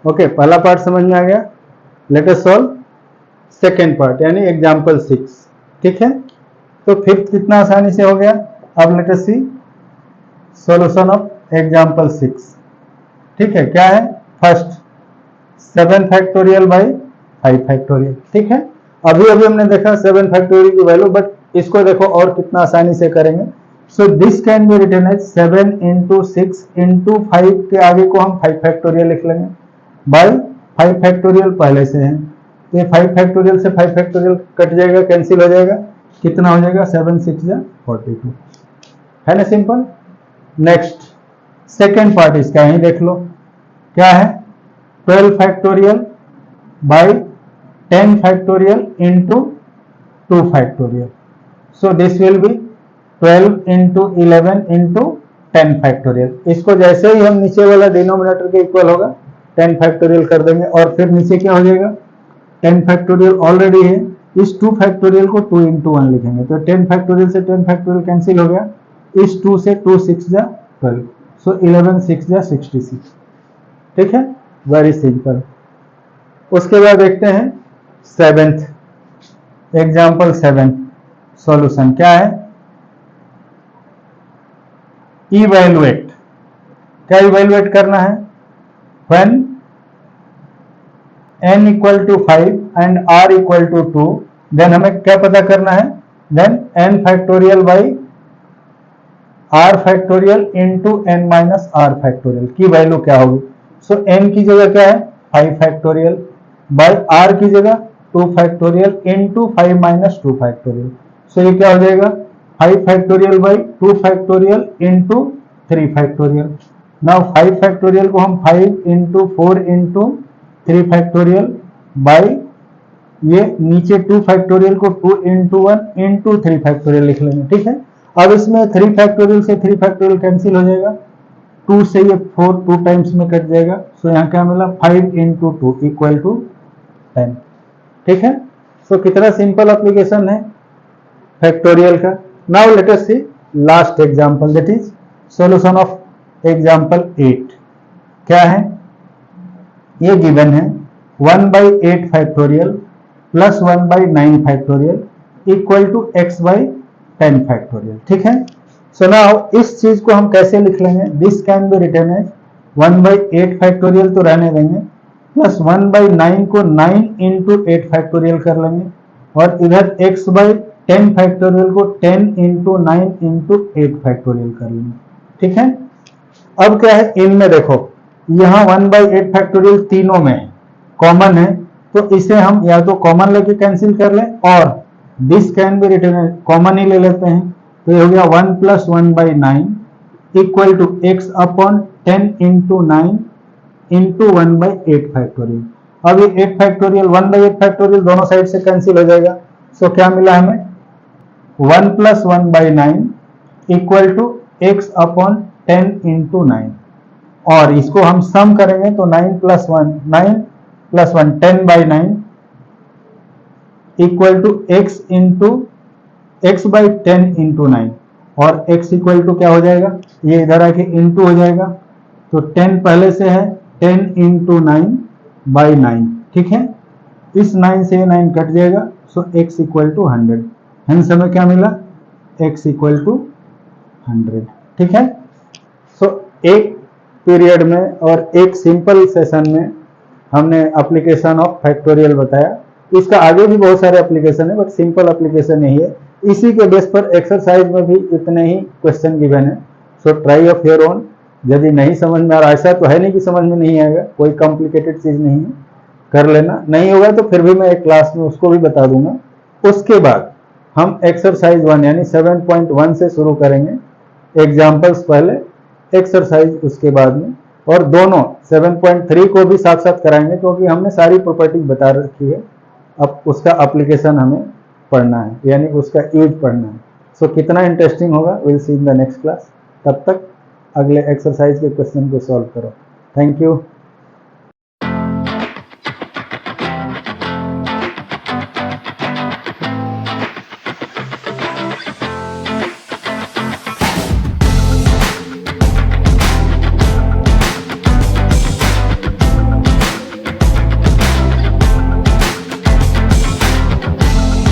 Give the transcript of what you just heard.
Okay, पहला part समझ में आ गया। Let us solve second part यानी एग्जाम्पल 6। ठीक है, तो फिफ्थ कितना आसानी से हो गया। अब let us see solution of example 6। ठीक है, क्या है, फर्स्ट 7 फैक्टोरियल बाई 5 फैक्टोरियल। ठीक है, अभी अभी हमने देखा 7 फैक्टोरियल की वैल्यू, बट इसको देखो और कितना आसानी से करेंगे। So this can be written as 7 into 6 into 5 के आगे को हम 5 फैक्टोरियल लिख लेंगे बाई 5 फैक्टोरियल पहले से है, तो ये 5 फैक्टोरियल से 5 फैक्टोरियल कट जाएगा, कैंसिल हो जाएगा, कितना हो जाएगा 7 6 42, है ना, सिंपल। नेक्स्ट सेकेंड पार्ट इसका यही देख लो, क्या है 12 factorial by 10 factorial into 2 factorial. So this will be 12 into 11 into 10 factorial. इसको जैसे ही हम नीचे वाला डिनोमिनेटर के इक्वल होगा 10 फैक्टोरियल कर देंगे, और फिर नीचे क्या हो जाएगा 10 फैक्टोरियल ऑलरेडी है, इस 2 फैक्टोरियल को 2 इंटू 1 लिखेंगे, तो 10 फैक्टोरियल से 10 फैक्टोरियल कैंसिल हो गया, इस 2 से 2 6 12, सो 11 6 66। ठीक है, वेरी सिंपल। उसके बाद देखते हैं सेवेंथ एग्जाम्पल 7 सॉल्यूशन, क्या है इवैल्यूएट। क्या इवैल्यूएट करना है, when n equal to 5 and r equal to 2, then हमें क्या पता करना है, then n factorial by r factorial into n minus r factorial की वैल्यू क्या होगी। सो n की जगह क्या है 5 फैक्टोरियल बाई r की जगह 2 फैक्टोरियल इंटू 5 माइनस 2 फैक्टोरियल। सो ये क्या हो जाएगा 5 factorial by 2 factorial into 3 factorial. Now 5 factorial को हम 5 इंटू 4 इंटू 3 फैक्टोरियल बाई ये नीचे 2 फैक्टोरियल को 2 इंटू 1 इंटू 3 फैक्टोरियल लिख लेंगे। ठीक है, अब इसमें 3 फैक्टोरियल से 3 फैक्टोरियल कैंसिल हो जाएगा, 2 से ये 4 2 टाइम्स में कट जाएगा, सो यहाँ क्या मिला 5 इंटू 2 इक्वल टू 10। ठीक है, सो कितना सिंपल एप्लीकेशन है फैक्टोरियल का। Now let us see last example, that is solution of example 8। क्या है, ये गिवन है 1/8 factorial plus 1/9 factorial equal to x by 10 factorial. ठीक है, सो नाउ इस चीज को हम कैसे लिख लेंगे, this can be written as 1/8 factorial तो रहने देंगे, प्लस 1/9 को 9 इंटू 8 फैक्टोरियल कर लेंगे, और इधर x बाई 10 फैक्टोरियल को 10 इंटू 9 इंटू 8 फैक्टोरियल कर लेंगे। ठीक है, अब क्या है इनमें देखो, यहाँ 1/8 फैक्टोरियल तीनों में कॉमन है, तो इसे हम या तो कॉमन लेके कैंसिल कर लें, और this can be written common ही ले लेते हैं, तो ये हो गया 1 plus 1/9 equal to x upon 10 into 9 into 1/8 factorial. अब ये 8 फैक्टोरियल 1/8 फैक्टोरियल दोनों साइड से कैंसिल हो जाएगा, सो क्या मिला हमें 1 plus 1/9 equal to x upon 10 into 9, और इसको हम सम करेंगे तो 9 plus 1 10/9 equal to x into x by 10 into 9, और x इक्वल टू क्या हो जाएगा, ये इधर आके इंटू हो जाएगा, तो 10 पहले से है 10 इंटू 9/9। ठीक है, इस 9 से 9 कट जाएगा, सो x इक्वल टू 100, हेंस हमें क्या मिला x इक्वल टू 100। ठीक है, सो एक पीरियड में और एक सिंपल सेशन में हमने एप्लीकेशन ऑफ फैक्टोरियल बताया। इसका आगे भी बहुत सारे एप्लीकेशन है, बट सिंपल एप्लीकेशन यही है। इसी के बेस पर एक्सरसाइज में भी इतने ही क्वेश्चन गिवन है, so try of your own. यदि नहीं समझ में आ रहा, ऐसा तो है नहीं कि समझ में नहीं आएगा, कोई कॉम्प्लिकेटेड चीज नहीं है, कर लेना। नहीं होगा तो फिर भी मैं एक क्लास में उसको भी बता दूंगा। उसके बाद हम एक्सरसाइज 1 यानी 7.1 से शुरू करेंगे, एग्जाम्पल्स पहले, एक्सरसाइज उसके बाद में, और दोनों 7.3 को भी साथ साथ कराएंगे, क्योंकि हमने सारी प्रॉपर्टीज बता रखी है, अब उसका एप्लीकेशन हमें पढ़ना है, यानी उसका यूज पढ़ना है। सो कितना इंटरेस्टिंग होगा, will see in the next class. तब तक अगले एक्सरसाइज के क्वेश्चन को सॉल्व करो। Thank you.